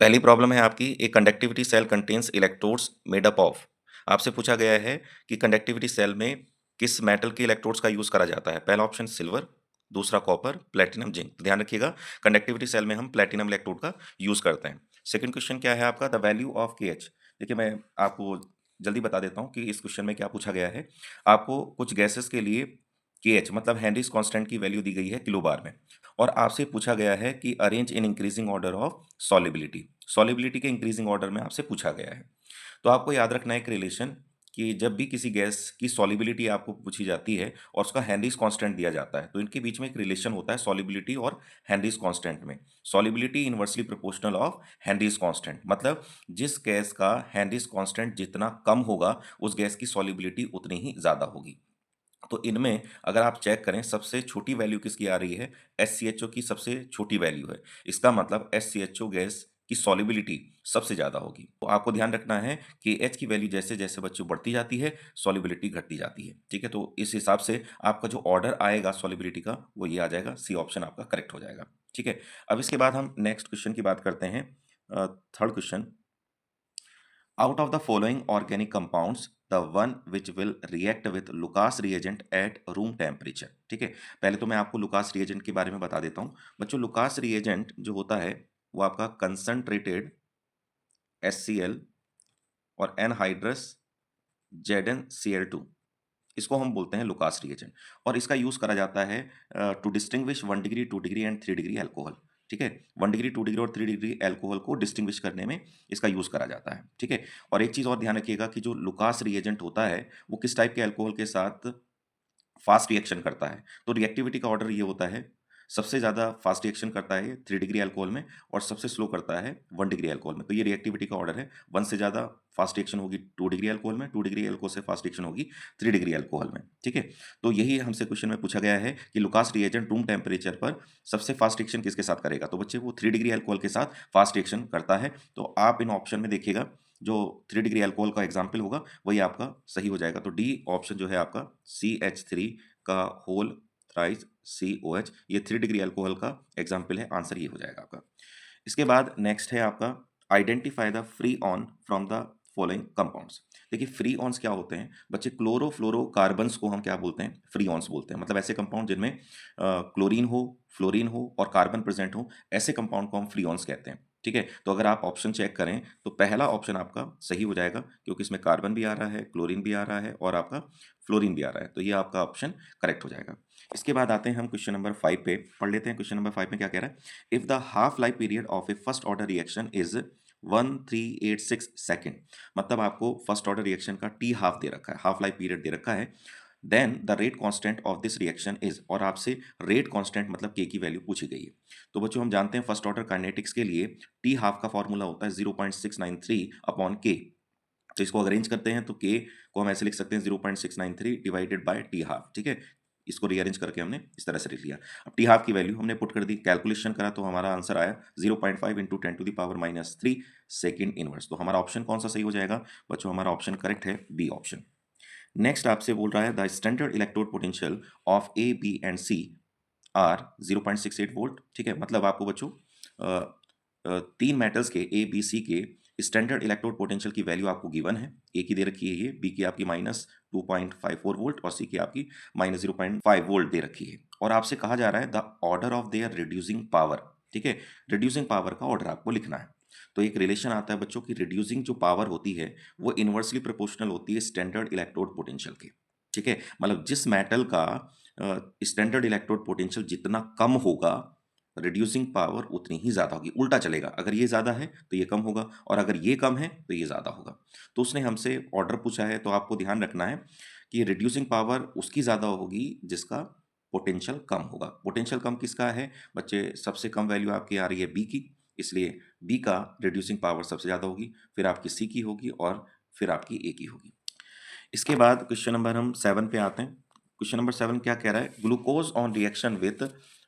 पहली प्रॉब्लम है आपकी a conductivity cell contains electrodes made up of. आपसे पूछा गया है कि कंडक्टिविटी सेल में किस मेटल के इलेक्ट्रोड्स का यूज करा जाता है। पहला ऑप्शन सिल्वर, दूसरा कॉपर, प्लेटिनम, जिंक। ध्यान रखिएगा, कंडक्टिविटी सेल में हम प्लेटिनम इलेक्ट्रोड का यूज करते हैं। सेकंड क्वेश्चन क्या है आपका, द वैल्यू ऑफ के एच। देखिए, मैं आपको जल्दी बता देता हूँ कि इस क्वेश्चन में क्या पूछा गया है। आपको कुछ गैसेस के लिए के एच मतलब हेनरीज कांस्टेंट की वैल्यू दी गई है किलो बार में, और आपसे पूछा गया है कि arrange in increasing order of solubility. Solubility के इंक्रीजिंग ऑर्डर में आपसे पूछा गया है। तो आपको याद रखना है एक रिलेशन, कि जब भी किसी गैस की सॉलिबिलिटी आपको पूछी जाती है और उसका हेनरीज कांस्टेंट दिया जाता है, तो इनके बीच में एक रिलेशन होता है सॉलिबिलिटी और हेनरीज कांस्टेंट में। Solubility inversely proportional of Henry's constant, मतलब जिस गैस का हेनरीज कांस्टेंट जितना कम होगा, उस गैस की सॉलिबिलिटी उतनी ही ज्यादा होगी। तो इनमें अगर आप चेक करें, सबसे छोटी वैल्यू किसकी आ रही है, एस की सबसे छोटी वैल्यू है। इसका मतलब एस गैस की सॉलिबिलिटी सबसे ज़्यादा होगी। तो आपको ध्यान रखना है कि एच की वैल्यू जैसे जैसे बच्चों बढ़ती जाती है, सॉलिबिलिटी घटती जाती है। ठीक है, तो इस हिसाब से आपका जो ऑर्डर आएगा सॉलिबिलिटी का, वो ये आ जाएगा, सी ऑप्शन आपका करेक्ट हो जाएगा। ठीक है, अब इसके बाद हम नेक्स्ट क्वेश्चन की बात करते हैं। Third question, out of the following organic compounds the one which will react with Lucas reagent at room temperature। ठीक है, पहले तो मैं आपको लुकास रिएजेंट के बारे में बता देता हूँ। बच्चों, लुकास रिएजेंट जो होता है वो आपका कंसंट्रेटेड HCl और एनहाइड्रस ZnCl2, इसको हम बोलते हैं लुकास रिएजेंट। और इसका यूज करा जाता है to distinguish 1 degree, 2 degree and 3 degree alcohol. ठीक है, 1 डिग्री, 2 डिग्री और 3 डिग्री अल्कोहल को डिस्टिंग्विश करने में इसका यूज करा जाता है। ठीक है, और एक चीज और ध्यान रखिएगा कि जो लुकास रिएजेंट होता है वो किस टाइप के अल्कोहल के साथ फास्ट रिएक्शन करता है। तो रिएक्टिविटी का ऑर्डर ये होता है, सबसे ज़्यादा फास्ट रिएक्शन करता है 3 डिग्री अल्कोहल में, और सबसे स्लो करता है 1 डिग्री अल्कोहल में। तो ये रिएक्टिविटी का ऑर्डर है, 1 से ज़्यादा फास्ट रिएक्शन होगी 2 डिग्री अल्कोहल में, 2 डिग्री अल्कोहल से फास्ट रिएक्शन होगी 3 डिग्री अल्कोहल में। ठीक है, तो यही हमसे क्वेश्चन में पूछा गया है कि लुकास रिएजेंट रूम टेम्परेचर पर सबसे फास्ट रिएक्शन किसके साथ करेगा। तो बच्चे, वो 3 डिग्री अल्कोहल के साथ फास्ट रिएक्शन करता है। तो आप इन ऑप्शन में देखिएगा, जो 3 डिग्री अल्कोहल का एग्जाम्पल होगा वही आपका सही हो जाएगा। तो डी ऑप्शन जो है आपका CH3 का होल थ्राइस COH, ये 3 डिग्री अल्कोहल का एग्जाम्पल है। आंसर ये हो जाएगा आपका। इसके बाद नेक्स्ट है आपका, identify the free on from the following compounds. देखिए, फ्री ऑन्स क्या होते हैं बच्चे, क्लोरोफ्लोरोकार्बन्स को हम क्या बोलते हैं, फ्री ऑन्स बोलते हैं। मतलब ऐसे कंपाउंड जिनमें क्लोरीन हो, फ्लोरीन हो और कार्बन प्रेजेंट हो, ऐसे कंपाउंड को हम फ्री ऑन्स कहते हैं। ठीक है, तो अगर आप ऑप्शन चेक करें तो पहला ऑप्शन आपका सही हो जाएगा, क्योंकि इसमें कार्बन भी आ रहा है, क्लोरीन भी आ रहा है और आपका फ्लोरीन भी आ रहा है। तो ये आपका ऑप्शन करेक्ट हो जाएगा। इसके बाद आते हैं हम क्वेश्चन नंबर 5 पे, पढ़ लेते हैं। क्वेश्चन नंबर 5 में क्या कह रहा है, if the half life period of a first order reaction is 1386 second. मतलब आपको फर्स्ट ऑर्डर रिएक्शन का टी हाफ दे रखा है, हाफ लाइफ पीरियड दे रखा है। Then the rate constant of this reaction is, और आपसे रेट कांस्टेंट मतलब के की वैल्यू पूछी गई है। तो बच्चों, हम जानते हैं फर्स्ट ऑर्डर काइनेटिक्स के लिए टी हाफ का फॉर्मूला होता है 0.693 अपॉन के। तो इसको अरेंज करते हैं तो के को हम ऐसे लिख सकते हैं 0.693 डिवाइडेड बाय टी हाफ। ठीक है, इसको रीअरेंज करके हमने इस तरह से लिख लिया। अब टी हाफ की वैल्यू हमने पुट कर दी, कैलकुलेशन करा तो हमारा आंसर आया 0.5 इंटू 10⁻³ सेकेंड इनवर्स। तो हमारा ऑप्शन कौन सा सही हो जाएगा बच्चों, हमारा ऑप्शन करेक्ट है बी ऑप्शन। नेक्स्ट आपसे बोल रहा है, the standard electrode potential of A B and C are 0.68 volt. ठीक है, मतलब आपको बच्चों तीन मेटल्स के ए बी सी के स्टैंडर्ड इलेक्ट्रोड पोटेंशियल की वैल्यू आपको गिवन है। ए की दे रखी है ये, बी की आपकी -2.54 वोल्ट और सी की आपकी -0.5 वोल्ट दे रखी है। और आपसे कहा जा रहा है the order of their reducing power. ठीक है, रिड्यूसिंग पावर का ऑर्डर आपको लिखना है। तो एक रिलेशन आता है बच्चों की, रिड्यूसिंग जो पावर होती है वो इनवर्सली प्रोपोर्शनल होती है स्टैंडर्ड इलेक्ट्रोड पोटेंशियल के। ठीक है, मतलब जिस मेटल का स्टैंडर्ड इलेक्ट्रोड पोटेंशियल जितना कम होगा, रिड्यूसिंग पावर उतनी ही ज़्यादा होगी। उल्टा चलेगा, अगर ये ज़्यादा है तो ये कम होगा, और अगर ये कम है तो ये ज़्यादा होगा। तो उसने हमसे ऑर्डर पूछा है, तो आपको ध्यान रखना है कि रिड्यूसिंग पावर उसकी ज़्यादा होगी जिसका पोटेंशियल कम होगा। पोटेंशियल कम किसका है बच्चे, सबसे कम वैल्यू आपकी आ रही है बी की, इसलिए बी का रिड्यूसिंग पावर सबसे ज़्यादा होगी, फिर आपकी सी की होगी और फिर आपकी ए की होगी। इसके बाद क्वेश्चन नंबर हम 7 पे आते हैं। क्वेश्चन नंबर 7 क्या कह रहा है, glucose on reaction with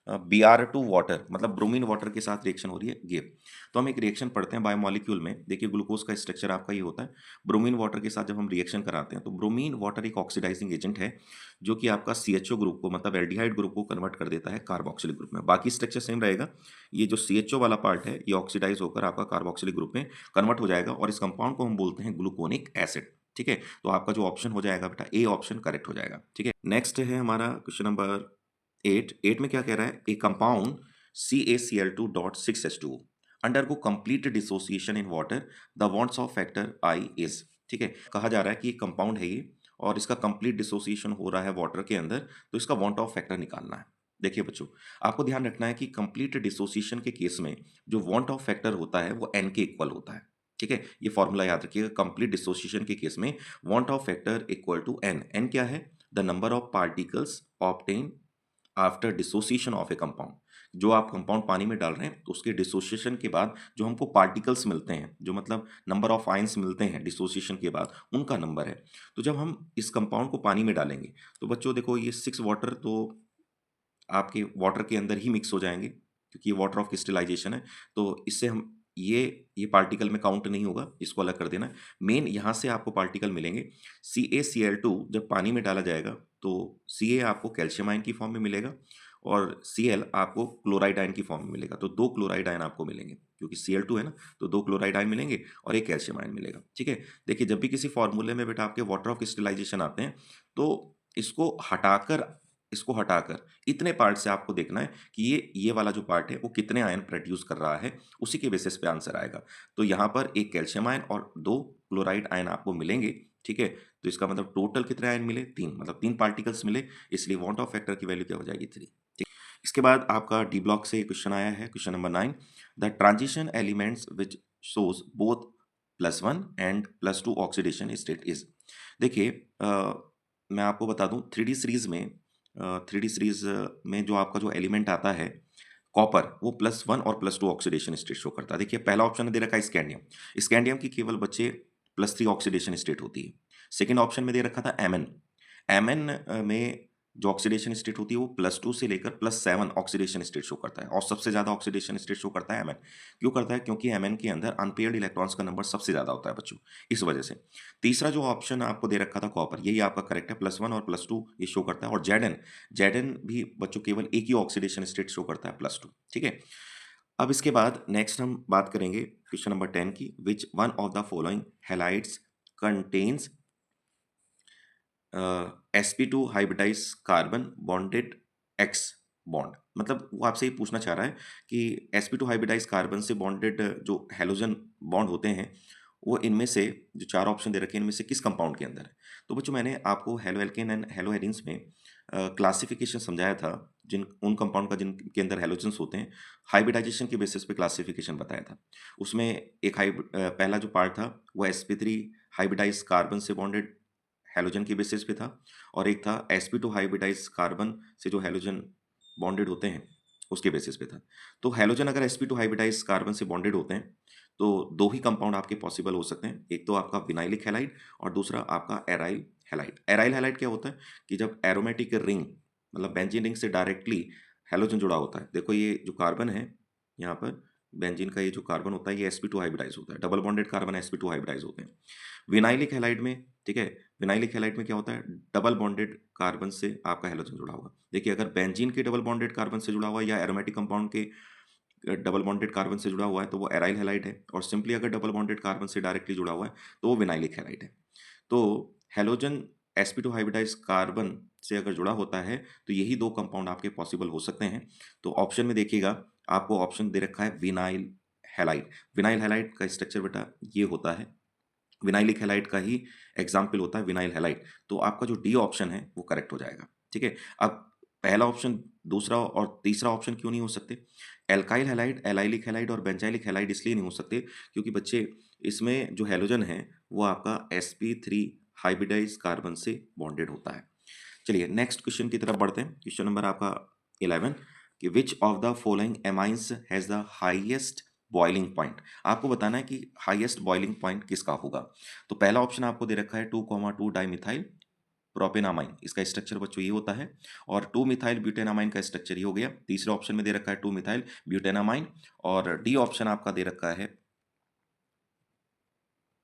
Br2 water मतलब ब्रोमीन वाटर के साथ रिएक्शन हो रही है गिव। तो हम एक रिएक्शन पढ़ते हैं बायोमॉलिक्यूल में। देखिए ग्लूकोज का स्ट्रक्चर आपका ये होता है। ब्रोमीन वाटर के साथ जब हम रिएक्शन कराते हैं तो ब्रोमीन वाटर एक ऑक्सीडाइजिंग एजेंट है जो कि आपका CHO ग्रुप को मतलब एल्डिहाइड ग्रुप को कन्वर्ट कर देता है कार्बोक्सिलिक ग्रुप में। बाकी स्ट्रक्चर सेम रहेगा। ये जो CHO वाला पार्ट है ये ऑक्सीडाइज होकर आपका कार्बोक्सिलिक ग्रुप में कन्वर्ट हो जाएगा और इस कंपाउंड को हम बोलते हैं ग्लूकोनिक एसिड। ठीक है, तो आपका जो ऑप्शन हो जाएगा बेटा ए ऑप्शन करेक्ट हो जाएगा। ठीक है, नेक्स्ट है हमारा क्वेश्चन नंबर 8 में क्या कह रहा है, ए compound CaCl2.6H2O undergo complete dissociation in water, the wants of factor I is. ठीक है, कहा जा रहा है कि एक कंपाउंड है ये और इसका कंप्लीट डिसोसिएशन हो रहा है वाटर के अंदर, तो इसका वॉन्ट ऑफ फैक्टर निकालना है। देखिए बच्चों, आपको ध्यान रखना है कि कंप्लीट डिसोसिएशन के केस में जो वॉन्ट ऑफ फैक्टर होता है वो n के इक्वल होता है। ठीक है, ये फॉर्मूला याद रखिएगा। कंप्लीट डिसोसिएशन के केस में van't hoff factor equal to n। n क्या है? The number of particles obtain after dissociation of a compound. जो आप कंपाउंड पानी में डाल रहे हैं तो उसके डिसोसिएशन के बाद जो हमको पार्टिकल्स मिलते हैं, जो मतलब नंबर ऑफ आयंस मिलते हैं डिसोसिएशन के बाद, उनका नंबर है। तो जब हम इस कंपाउंड को पानी में डालेंगे तो बच्चों देखो ये 6 वाटर तो आपके वाटर के अंदर ही मिक्स हो जाएंगे क्योंकि ये वाटर ऑफ क्रिस्टलाइजेशन है। तो इससे हम ये पार्टिकल में काउंट नहीं होगा, इसको अलग कर देना है। मेन यहाँ से आपको पार्टिकल मिलेंगे। CaCl2 जब पानी में डाला जाएगा तो Ca आपको कैल्शियम आयन की फॉर्म में मिलेगा और Cl आपको क्लोराइड आयन की फॉर्म में मिलेगा। तो 2 क्लोराइड आयन आपको मिलेंगे क्योंकि Cl2 है ना, तो 2 क्लोराइड आयन मिलेंगे और एक कैल्शियम आयन मिलेगा। ठीक है, देखिए जब भी किसी फॉर्मूले में बेटा आपके वाटर ऑफ क्रिस्टलाइजेशन आते हैं तो इसको हटाकर इतने पार्ट से आपको देखना है कि ये वाला जो पार्ट है वो कितने आयन प्रोड्यूस कर रहा है, उसी के बेसिस पे आंसर आएगा। तो यहाँ पर एक कैल्शियम आयन और 2 क्लोराइड आयन आपको मिलेंगे। ठीक है, तो इसका मतलब टोटल कितने आयन मिले? 3, मतलब 3 पार्टिकल्स मिले, इसलिए वॉन्ट ऑफ फैक्टर की वैल्यू क्या हो जाएगी? 3। ठीक, इसके बाद आपका डी ब्लॉक से क्वेश्चन आया है, question number 9। The transition elements which shows both +1 and +2 oxidation state is. देखिए मैं आपको बता दूं 3D सीरीज में जो आपका जो एलिमेंट आता है कॉपर, वो +1 और +2 ऑक्सीडेशन स्टेट शो करता है। देखिए पहला ऑप्शन दे रखा है स्कैंडियम। स्कैंडियम की केवल बच्चे +3 ऑक्सीडेशन स्टेट होती है। सेकंड ऑप्शन में दे रखा था एमएन। एमएन में जो ऑक्सीडेशन स्टेट होती है वो +2 से लेकर +7 ऑक्सीडेशन स्टेट शो करता है और सबसे ज्यादा ऑक्सीडेशन स्टेट शो करता है एमएन। क्यों करता है? क्योंकि एमएन के अंदर अनपेयर्ड इलेक्ट्रॉन्स का नंबर सबसे ज्यादा होता है बच्चों, इस वजह से। तीसरा जो ऑप्शन आपको दे रखा था कॉपर, यही आपका करेक्ट है। +1 और +2 ये शो करता है। और जेडन, जेडन भी बच्चों केवल एक ही ऑक्सीडेशन स्टेट शो करता है, +2। ठीक है, अब इसके बाद नेक्स्ट हम बात करेंगे क्वेश्चन नंबर 10 की। Which one of the following halides contains sp2 hybridise carbon bonded X bond. मतलब वो आपसे ये पूछना चाह रहा है कि sp2 हाइब्रिडाइज कार्बन से बॉन्डेड जो हेलोजन बॉन्ड होते हैं वो इनमें से जो 4 ऑप्शन दे रखे हैं इनमें से किस कंपाउंड के अंदर है। तो बच्चों मैंने आपको halo alkane and hello arenes में क्लासिफिकेशन समझाया था, जिन उन कंपाउंड का जिनके अंदर हेलोजन्स होते हैं हाइब्रिडाइजेशन के बेसिस पे क्लासिफिकेशन बताया था। उसमें एक पहला जो पार्ट था वो sp3 हाइब्रिडाइज कार्बन से बॉन्डेड हैलोजन के बेसिस पे था और एक था sp2 हाइब्रिडाइज कार्बन से जो हैलोजन बॉन्डेड होते हैं उसके बेसिस पे था। तो हैलोजन अगर sp2 हाइब्रिडाइज कार्बन से बॉन्डेड होते हैं तो 2 ही कंपाउंड आपके पॉसिबल हो सकते हैं। एक तो आपका विनाइलिक हैलाइड और दूसरा आपका एराइल हैलाइड। एराइल हैलाइड क्या होता है कि जब एरोमेटिक रिंग मतलब बेंजीन रिंग से डायरेक्टली हैलोजन जुड़ा होता है। देखो ये जो कार्बन है यहाँ पर बेंजीन का ये जो कार्बन होता है ये sp2 हाइब्रिडाइज होता है। Double bonded carbon sp2 hybridise होते हैं। विनाइलिक हैलाइड में, ठीक है, विनाइलिक हैलाइड में क्या होता है? डबल बॉन्डेड कार्बन से आपका हैलोजन जुड़ा होगा। देखिए अगर बेंजीन के डबल बॉन्डेड कार्बन से जुड़ा हुआ है या एरोमेटिक कंपाउंड के डबल बॉन्डेड कार्बन से जुड़ा हुआ है तो वो एराइल हैलाइड है और सिंपली अगर डबल बॉन्डेड कार्बन से डायरेक्टली जुड़ा हुआ है तो वो विनाइलिक हैलाइड है। तो हैलोजन sp2 हाइब्रिडाइज कार्बन से अगर जुड़ा होता है तो यही 2 कंपाउंड आपके पॉसिबल हो सकते हैं। तो ऑप्शन में देखिएगा आपको ऑप्शन दे रखा है विनाइल हैलाइड। विनाइल हैलाइड का स्ट्रक्चर बेटा ये होता है, विनाइलिक हैलाइड का ही एग्जाम्पल होता है विनाइल हैलाइड। तो आपका जो डी ऑप्शन है वो करेक्ट हो जाएगा। ठीक है, अब पहला ऑप्शन, दूसरा और तीसरा ऑप्शन क्यों नहीं हो सकते? एल्काइल हैलाइड, एलाइलिक हैलाइड और बेंजाइलिक हैलाइड इसलिए नहीं हो सकते क्योंकि बच्चे इसमें जो हैलोजन है वो आपका sp3 हाइब्रिडाइज कार्बन से बॉन्डेड होता है। चलिए नेक्स्ट क्वेश्चन की तरफ बढ़ते हैं। क्वेश्चन नंबर आपका 11 कि which of the following amines has the highest boiling point. आपको बताना है कि हाईएस्ट बॉइलिंग पॉइंट किसका होगा। तो पहला ऑप्शन आपको दे रखा है 2,2 डाइमिथाइल प्रोपेनामाइन, इसका स्ट्रक्चर बच्चों ये होता है, और 2 मिथाइल ब्यूटेनामाइन का स्ट्रक्चर ये हो गया। तीसरे ऑप्शन में दे रखा है 2 मिथाइल ब्यूटेनामाइन, और डी ऑप्शन आपका दे रखा है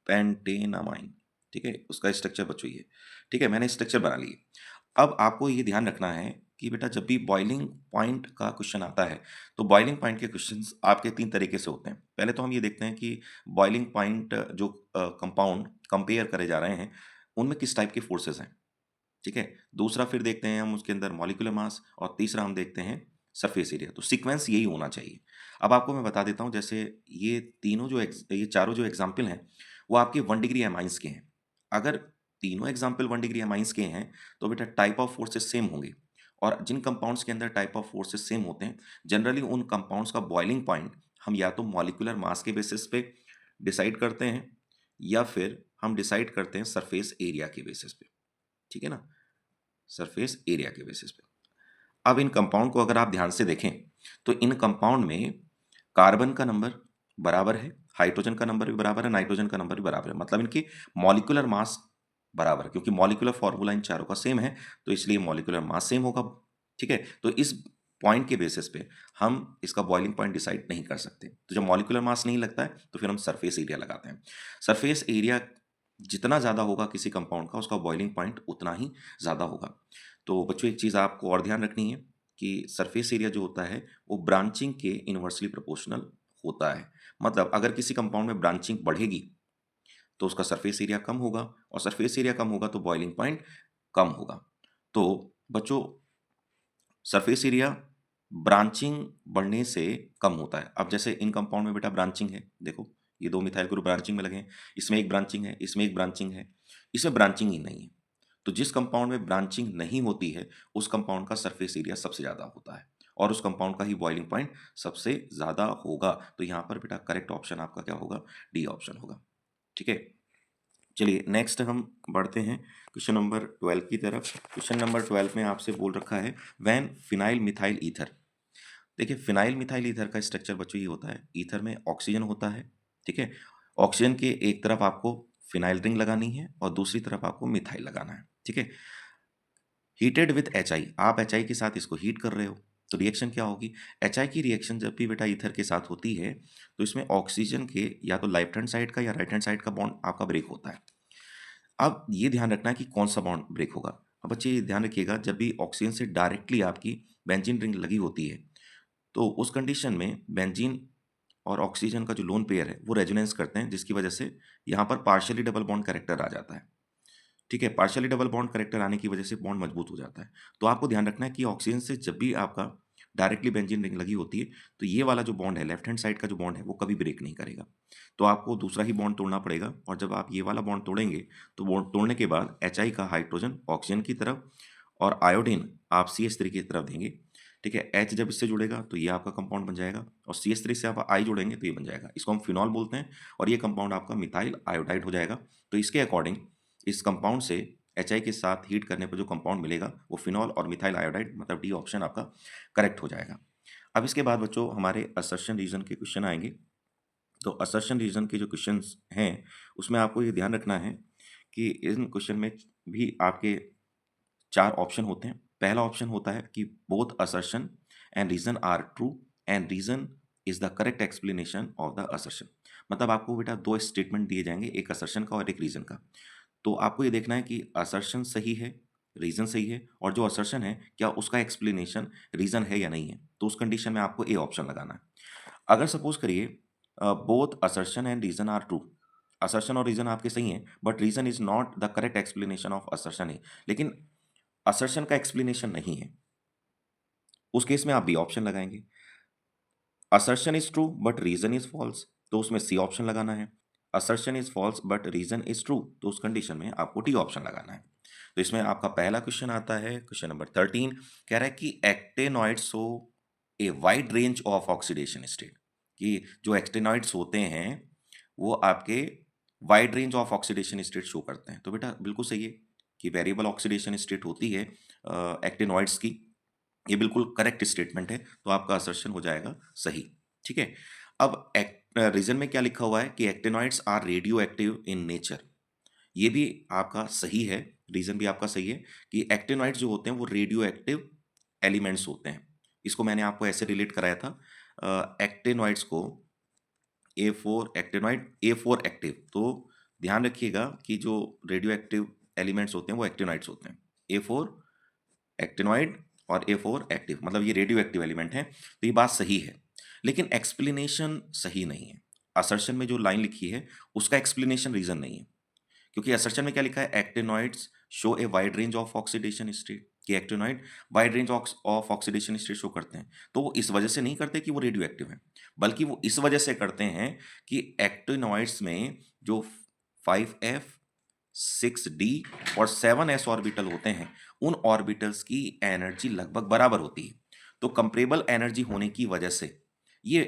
पेंटेनामाइन। ठीक है, उसका स्ट्रक्चर बच्चों ये। ठीक है, मैंने स्ट्रक्चर बना लिए। अब आपको ये ध्यान रखना है कि बेटा जब भी बॉइलिंग पॉइंट का क्वेश्चन आता है, तो बॉइलिंग पॉइंट के क्वेश्चंस आपके 3 तरीके से होते हैं। पहले तो हम ये देखते हैं कि बॉइलिंग पॉइंट जो कंपाउंड कंपेयर करे जा रहे हैं, उनमें किस टाइप के फोर्सेस हैं। ठीक है, दूसरा फिर देखते हैं हम उसके अंदर मॉलिक्यूलर मास, और तीसरा हम देखते हैं सरफेस एरिया। तो सीक्वेंस यही होना चाहिए। अब आपको मैं बता देता हूँ, जैसे ये तीनों जो ये चारों जो एग्जाम्पल हैं, वो आपके 1 डिग्री एमाइंस के हैं। अगर तीनों एग्जाम्पल 1 डिग्री एमाइंस के हैं, तो बेटा टाइप ऑफ फोर्सेस सेम होंगे। और जिन कंपाउंड्स के अंदर टाइप ऑफ फोर्सेस सेम होते हैं, जनरली उन कंपाउंड्स का बॉइलिंग पॉइंट हम या तो मॉलिक्यूलर मास के बेसिस पे डिसाइड करते हैं, या फिर हम डिसाइड करते हैं सरफेस एरिया के बेसिस पे। ठीक है ना, सरफेस एरिया के बेसिस पे। अब इन कंपाउंड को अगर आप ध्यान से देखें, तो इन कंपाउंड में कार्बन का नंबर बराबर है, हाइड्रोजन का नंबर भी बराबर है, नाइट्रोजन का नंबर भी बराबर है। मतलब इनकी मॉलिक्यूलर मास बराबर है, क्योंकि मॉलिक्यूलर फॉर्मूला इन चारों का सेम है, तो इसलिए मॉलिक्यूलर मास सेम होगा। ठीक है, तो इस पॉइंट के बेसिस पे हम इसका बॉइलिंग पॉइंट डिसाइड नहीं कर सकते। तो जब मॉलिक्यूलर मास नहीं लगता है, तो फिर हम सरफेस एरिया लगाते हैं। सरफेस एरिया जितना ज़्यादा होगा किसी कंपाउंड का, उसका बॉइलिंग पॉइंट उतना ही ज़्यादा होगा। तो बच्चों एक चीज़ आपको और ध्यान रखनी है कि सरफेस एरिया जो होता है, वो ब्रांचिंग के इन्वर्सली प्रोपोर्शनल होता है। मतलब अगर किसी कंपाउंड में ब्रांचिंग बढ़ेगी, तो उसका सरफेस एरिया कम होगा, और सरफेस एरिया कम होगा तो बॉइलिंग पॉइंट कम होगा। तो बच्चों सरफेस एरिया ब्रांचिंग बढ़ने से कम होता है। अब जैसे इन कंपाउंड में बेटा ब्रांचिंग है, देखो ये 2 मिथाइल ग्रुप ब्रांचिंग में लगे हैं, इसमें एक ब्रांचिंग है, इसमें एक ब्रांचिंग है, इसमें ब्रांचिंग ही नहीं है। तो जिस कंपाउंड में ब्रांचिंग नहीं होती है, उस कंपाउंड का सरफेस एरिया सबसे ज़्यादा होता है, और उस कंपाउंड का ही बॉइलिंग पॉइंट सबसे ज़्यादा होगा। तो यहाँ पर बेटा करेक्ट ऑप्शन आपका क्या होगा, डी ऑप्शन होगा। ठीक है, चलिए नेक्स्ट हम बढ़ते हैं क्वेश्चन नंबर 12 की तरफ। क्वेश्चन नंबर 12 में आपसे बोल रखा है व्हेन फिनाइल मिथाइल ईथर। देखिए फिनाइल मिथाइल ईथर का स्ट्रक्चर बच्चों ये होता है, ईथर में ऑक्सीजन होता है। ठीक है, ऑक्सीजन के एक तरफ आपको फिनाइल रिंग लगानी है, और दूसरी तरफ आपको मिथाइल लगाना है। ठीक है, हीटेड विथ एच आई, आप एच आई के साथ इसको हीट कर रहे हो, तो रिएक्शन क्या होगी। एच आई की रिएक्शन जब भी बेटा ईथर के साथ होती है, तो इसमें ऑक्सीजन के या तो लेफ्ट हैंड साइड का या राइट हैंड साइड का बॉन्ड आपका ब्रेक होता है। अब ये ध्यान रखना है कि कौन सा बॉन्ड ब्रेक होगा। अब बच्चे ये ध्यान रखिएगा, जब भी ऑक्सीजन से डायरेक्टली आपकी बेंजीन रिंग लगी होती है, तो उस कंडीशन में बेंजीन और ऑक्सीजन का जो लोन पेयर है वो रेजोनेंस करते हैं, जिसकी वजह से यहाँ पर पार्शियली डबल बॉन्ड कैरेक्टर आ जाता है। ठीक है, पार्शियली डबल बॉन्ड कैरेक्टर आने की वजह से बॉन्ड मजबूत हो जाता है। तो आपको ध्यान रखना है कि ऑक्सीजन से जब भी आपका डायरेक्टली बेंजीन रिंग लगी होती है, तो ये वाला जो बॉन्ड है, लेफ्ट हैंड साइड का जो बॉन्ड है, वो कभी ब्रेक नहीं करेगा। तो आपको दूसरा ही बॉन्ड तोड़ना पड़ेगा, और जब आप ये वाला बॉन्ड तोड़ेंगे, तो बॉन्ड तोड़ने के बाद एच का हाइड्रोजन ऑक्सीजन की तरफ, और आयोडीन आप CH3 की तरफ देंगे। ठीक है, एच जब इससे जुड़ेगा तो ये आपका कंपाउंड बन जाएगा, और CH3 से आप आई जोड़ेंगे तो ये बन जाएगा। इसको हम फिनॉल बोलते हैं, और ये कंपाउंड आपका मिथाइल आयोडाइड हो जाएगा। तो इसके अकॉर्डिंग इस कंपाउंड से एच के साथ हीट करने पर जो कंपाउंड मिलेगा, वो फिनॉल और मिथाइल आयोडाइड, मतलब डी ऑप्शन आपका करेक्ट हो जाएगा। अब इसके बाद बच्चों हमारे असर्शन रीजन के क्वेश्चन आएंगे। तो असर्शन रीजन के जो क्वेश्चंस हैं, उसमें आपको ये ध्यान रखना है कि इन क्वेश्चन में भी आपके 4 ऑप्शन होते हैं। पहला ऑप्शन होता है कि both assertion and reason are true, and reason is the correct explanation of the assertion. मतलब आपको बेटा 2 स्टेटमेंट दिए जाएंगे, एक असर्शन का और एक रीजन का। तो आपको ये देखना है कि असर्शन सही है, रीजन सही है, और जो असर्शन है क्या उसका एक्सप्लेनेशन रीजन है या नहीं है। तो उस कंडीशन में आपको ए ऑप्शन लगाना है। अगर सपोज करिए both assertion and reason are true, assertion और रीजन आपके सही हैं, but reason is not the correct explanation of assertion है, लेकिन असर्शन का एक्सप्लेनेशन नहीं है, उस केस में आप बी ऑप्शन लगाएंगे। Assertion is true but reason is false, तो उसमें सी ऑप्शन लगाना है। Assertion is false but reason is true, तो उस कंडीशन में आपको डी ऑप्शन लगाना है। तो इसमें आपका पहला क्वेश्चन आता है, क्वेश्चन नंबर 13, कह रहा है कि actinoids show a wide range of oxidation state, कि जो एक्टेनॉइड्स होते हैं वो आपके wide range of oxidation state show करते हैं। तो बेटा बिल्कुल सही है कि वेरिएबल ऑक्सीडेशन स्टेट होती है एक्टेनॉइड्स की, ये बिल्कुल करेक्ट स्टेटमेंट है, तो आपका असर्शन हो जाएगा सही। ठीक है, अब रीजन में क्या लिखा हुआ है कि actinoids are radioactive in nature, ये भी आपका सही है, रीज़न भी आपका सही है कि एक्टिनोइड्स जो होते हैं वो रेडियो एक्टिव एलिमेंट्स होते हैं। इसको मैंने आपको ऐसे रिलेट कराया था एक्टिनोइड्स को ए4 एक्टिनोइड ए4 एक्टिव। तो ध्यान रखिएगा कि जो रेडियो एक्टिव एलिमेंट्स होते हैं वो एक्टिनोइड्स होते हैं। ए4 एक्टिनोइड और ए4 एक्टिव मतलब ये रेडियो एक्टिव एलिमेंट हैं, तो ये बात सही है। लेकिन एक्सप्लेनेशन सही नहीं है। असर्शन में जो लाइन लिखी है उसका एक्सप्लेनेशन रीज़न नहीं है। क्योंकि असर्शन में क्या लिखा है actinoids show a wide range of oxidation state कि actinoid wide range of oxidation state show करते हैं। तो वो इस वजह से नहीं करते कि वो रेडियो एक्टिव हैं, बल्कि वो इस वजह से करते हैं कि एक्टिनॉइड्स में जो 5f 6d और 7s ऑर्बिटल होते हैं उन ऑर्बिटल्स की एनर्जी लगभग बराबर होती है। तो कंपरेबल एनर्जी होने की वजह से ये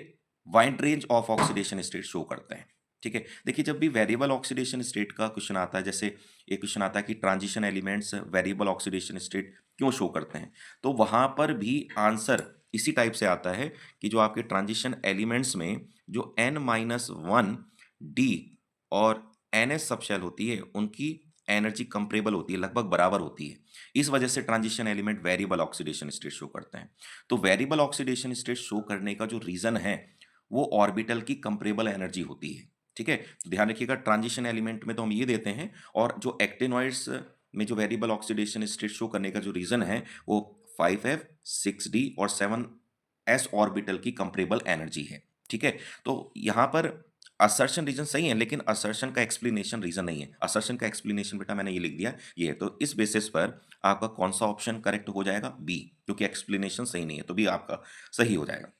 wide range of oxidation state show करते हैं। ठीक है, देखिए जब भी वेरिएबल ऑक्सीडेशन स्टेट का क्वेश्चन आता है, जैसे एक क्वेश्चन आता है कि transition elements variable oxidation state क्यों शो करते हैं, तो वहां पर भी आंसर इसी टाइप से आता है कि जो आपके ट्रांजिशन एलिमेंट्स में जो n-1 डी और एनएस सबशेल होती है उनकी एनर्जी कंपरेबल होती है, लगभग बराबर होती है। इस वजह से transition element variable oxidation state show करते हैं। तो वेरिएबल ऑक्सीडेशन स्टेट शो करने का जो रीजन है वो ऑर्बिटल की कंपरेबल एनर्जी होती है। ठीक है, तो ध्यान रखिएगा ट्रांजिशन एलिमेंट में तो हम ये देते हैं, और जो एक्टिनॉइड्स में जो वेरिएबल ऑक्सीडेशन स्टेट शो करने का जो रीजन है वो 5f 6d और 7s ऑर्बिटल की कंपरेबल एनर्जी है। ठीक है, तो यहाँ पर असर्शन रीजन सही है, लेकिन असर्शन का एक्सप्लेनेशन रीजन नहीं है। असर्शन का एक्सप्लेनेशन बेटा मैंने ये लिख दिया ये है, तो इस बेसिस पर आपका कौन सा ऑप्शन करेक्ट हो जाएगा? बी, क्योंकि एक्सप्लेनेशन सही नहीं है, तो बी आपका सही हो जाएगा।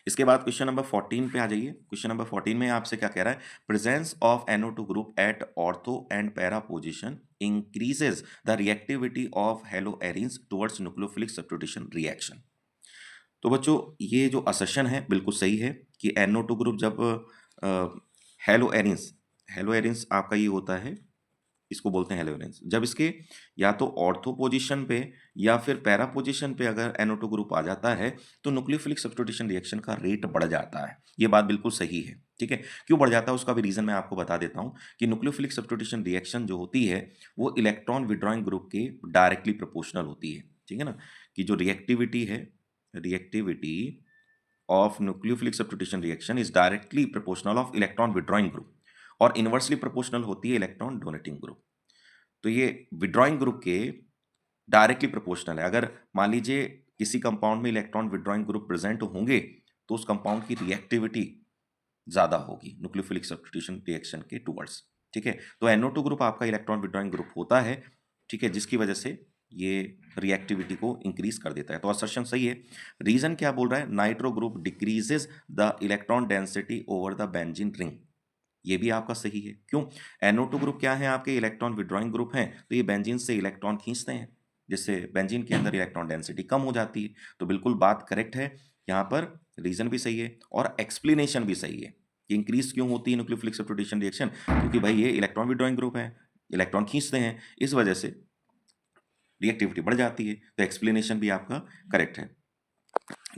इसके बाद क्वेश्चन नंबर 14 पे आ जाइए। क्वेश्चन नंबर 14 में आपसे क्या कह रहा है? Presence of NO2 group at ortho and para position increases the reactivity of haloarenes towards nucleophilic substitution reaction. तो बच्चों ये जो असर्शन है बिल्कुल सही है कि NO2 ग्रुप जब हेलो एरिन्स, हेलो एरिन्स आपका ये होता है, इसको बोलते हैं हेलोरेंस, जब इसके या तो ऑर्थो पोजीशन पे या फिर पैरा पोजीशन पे अगर NO2 ग्रुप आ जाता है तो न्यूक्लियोफिलिक सब्स्टिट्यूशन रिएक्शन का रेट बढ़ जाता है। ये बात बिल्कुल सही है। ठीक है, क्यों बढ़ जाता है उसका भी रीजन मैं आपको बता देता हूँ कि न्यूक्लियोफिलिक सब्स्टिट्यूशन रिएक्शन जो होती है वो इलेक्ट्रॉन विड्रॉइंग ग्रुप के डायरेक्टली प्रोपोर्शनल होती है। ठीक है ना, कि जो रिएक्टिविटी है, reactivity of nucleophilic substitution reaction is directly proportional of electron withdrawing group और इनवर्सली प्रोपोर्शनल होती है इलेक्ट्रॉन डोनेटिंग ग्रुप। तो ये विड्रॉइंग ग्रुप के डायरेक्टली प्रोपोर्शनल है। अगर मान लीजिए किसी कंपाउंड में इलेक्ट्रॉन विड्रॉइंग ग्रुप प्रेजेंट होंगे तो उस कंपाउंड की रिएक्टिविटी ज़्यादा होगी न्यूक्लियोफिलिक सब्स्टिट्यूशन रिएक्शन के टुवर्ड्स। ठीक है, तो NO2 ग्रुप आपका इलेक्ट्रॉन विड्रॉइंग ग्रुप होता है। ठीक है, जिसकी वजह से ये रिएक्टिविटी को इंक्रीज कर देता है। तो असर्शन सही है। रीजन क्या बोल रहा है? Nitro group decreases the electron density over the benzene ring. ये भी आपका सही है। क्यों? NO2 ग्रुप क्या है? आपके इलेक्ट्रॉन विड्रॉइंग ग्रुप हैं, तो ये बेंजीन से इलेक्ट्रॉन खींचते हैं, जिससे बेंजीन के अंदर इलेक्ट्रॉन डेंसिटी कम हो जाती है। तो बिल्कुल बात करेक्ट है। यहाँ पर रीजन भी सही है और एक्सप्लेनेशन भी सही है कि इंक्रीज क्यों होती है न्यूक्लियोफिलिक सब्स्टिट्यूशन रिएक्शन, क्योंकि भाई ये इलेक्ट्रॉन विड्रॉइंग ग्रुप है, इलेक्ट्रॉन खींचते हैं, इस वजह से रिएक्टिविटी बढ़ जाती है। तो एक्सप्लेनेशन भी आपका करेक्ट है।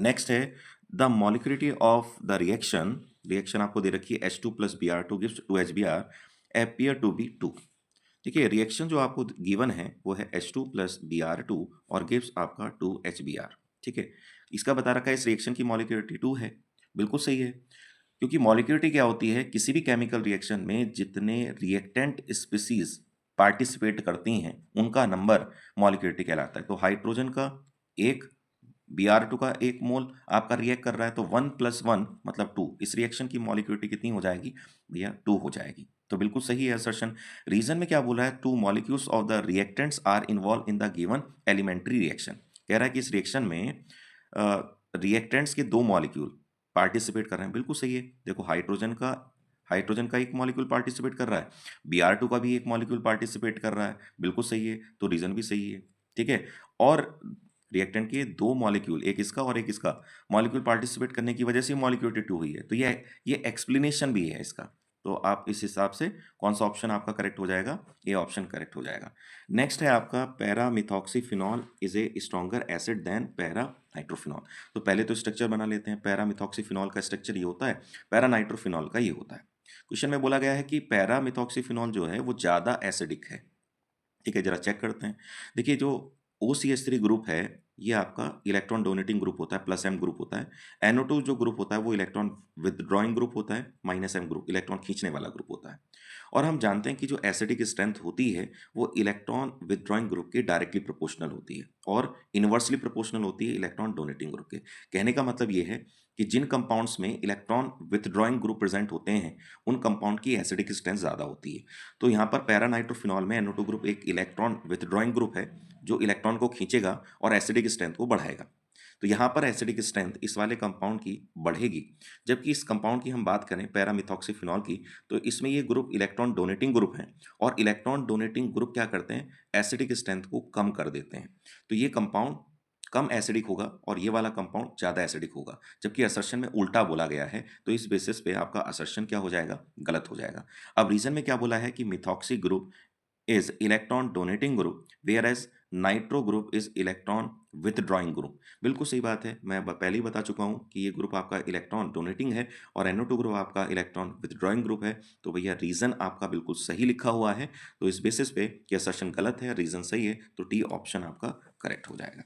नेक्स्ट है the molecularity of the reaction, reaction आपको दे रखी है H2 plus Br2 gives 2HBr appear to be 2। देखिए रिएक्शन जो आपको गिवन है वो है H2 प्लस Br2 और गिव्स आपका 2HBr। ठीक है, इसका बता रखा है इस रिएक्शन की मॉलिक्यूलिटी 2 है। बिल्कुल सही है, क्योंकि मॉलिक्यूलिटी क्या होती है? किसी भी केमिकल रिएक्शन में जितने रिएक्टेंट स्पीसीज पार्टिसिपेट करती हैं उनका नंबर मॉलिक्यूलिटी कहलाता है। तो हाइड्रोजन का एक, Br2 का एक मोल आपका रिएक्ट कर रहा है, तो 1 + 1 मतलब 2। इस रिएक्शन की मॉलिक्यूलिटी कितनी हो जाएगी भैया? 2 हो जाएगी। तो बिल्कुल सही है असर्शन। रीजन में क्या बोला है? 2 molecules of the reactants are involve in the given elementary reaction. कह रहा है कि इस रिएक्शन में रिएक्टेंट्स के 2 मॉलिक्यूल पार्टिसिपेट कर रहे हैं। बिल्कुल सही है। देखो हाइड्रोजन का एक मॉलिक्यूल पार्टिसिपेट कर रहा है, Br2 का भी एक मॉलिक्यूल पार्टिसिपेट कर रहा है। बिल्कुल सही है, तो रीजन भी सही है। ठीक है, और रिएक्टेंट के 2 मॉलिक्यूल, एक इसका और एक इसका, मॉलिक्यूल पार्टिसिपेट करने की वजह से मॉलिक्यूलिटी 2 हुई है। तो ये एक्सप्लेनेशन भी है इसका। तो आप इस हिसाब से कौन सा ऑप्शन आपका करेक्ट हो जाएगा? ये ऑप्शन करेक्ट हो जाएगा। नेक्स्ट है आपका para methoxyphenol is a stronger acid than para nitrophenol. तो पहले तो स्ट्रक्चर बना लेते हैं। पैरा मिथॉक्सीफिनॉल का स्ट्रक्चर ये होता है, पैरा नाइट्रोफिनॉल का ये होता है। क्वेश्चन में बोला गया है कि पैरा मिथॉक्सीफिनॉल जो है वो ज़्यादा एसिडिक है। ठीक है, ज़रा चेक करते हैं। देखिए जो OCH3 ग्रुप है, ये आपका इलेक्ट्रॉन डोनेटिंग ग्रुप होता है, प्लस एम ग्रुप होता है। NO2 जो ग्रुप होता है वो इलेक्ट्रॉन विथड्रॉइंग ग्रुप होता है, माइनस एम ग्रुप इलेक्ट्रॉन खींचने वाला ग्रुप होता है। और हम जानते हैं कि जो एसिडिक स्ट्रेंथ होती है वो इलेक्ट्रॉन विथड्रॉइंग ग्रुप के डायरेक्टली प्रोपोर्शनल होती है और इन्वर्सली प्रोपोर्शनल होती है इलेक्ट्रॉन डोनेटिंग ग्रुप के। कहने का मतलब ये है कि जिन कंपाउंड्स में इलेक्ट्रॉन विथड्रॉइंग ग्रुप प्रेजेंट होते हैं उन कंपाउंड की एसिडिक स्ट्रेंथ ज़्यादा होती है। तो यहाँ पर पैरानाइट्रोफिनॉल में NO2 ग्रुप एक इलेक्ट्रॉन विथड्रॉइंग ग्रुप है जो इलेक्ट्रॉन को खींचेगा और एसिडिक स्ट्रेंथ को बढ़ाएगा। तो यहाँ पर एसिडिक स्ट्रेंथ इस वाले कंपाउंड की बढ़ेगी। जबकि इस कंपाउंड की हम बात करें पैरामिथॉक्सीफिनॉल की, तो इसमें ये ग्रुप इलेक्ट्रॉन डोनेटिंग ग्रुप हैं और इलेक्ट्रॉन डोनेटिंग ग्रुप क्या करते हैं, एसिडिक स्ट्रेंथ को कम कर देते हैं। तो ये कंपाउंड कम एसिडिक होगा और ये वाला कंपाउंड ज़्यादा एसिडिक होगा। जबकि असर्शन में उल्टा बोला गया है, तो इस बेसिस पे आपका असर्शन क्या हो जाएगा, गलत हो जाएगा। अब रीज़न में क्या बोला है कि methoxy group is electron donating group whereas nitro group is electron withdrawing group. बिल्कुल सही बात है, मैं पहले ही बता चुका हूँ कि ये ग्रुप आपका इलेक्ट्रॉन डोनेटिंग है और NO2 ग्रुप आपका इलेक्ट्रॉन विथड्रॉइंग ग्रुप है। तो भैया रीजन आपका बिल्कुल सही लिखा हुआ है। तो इस बेसिस पे कि असर्शन गलत है, रीजन सही है, तो डी ऑप्शन आपका करेक्ट हो जाएगा।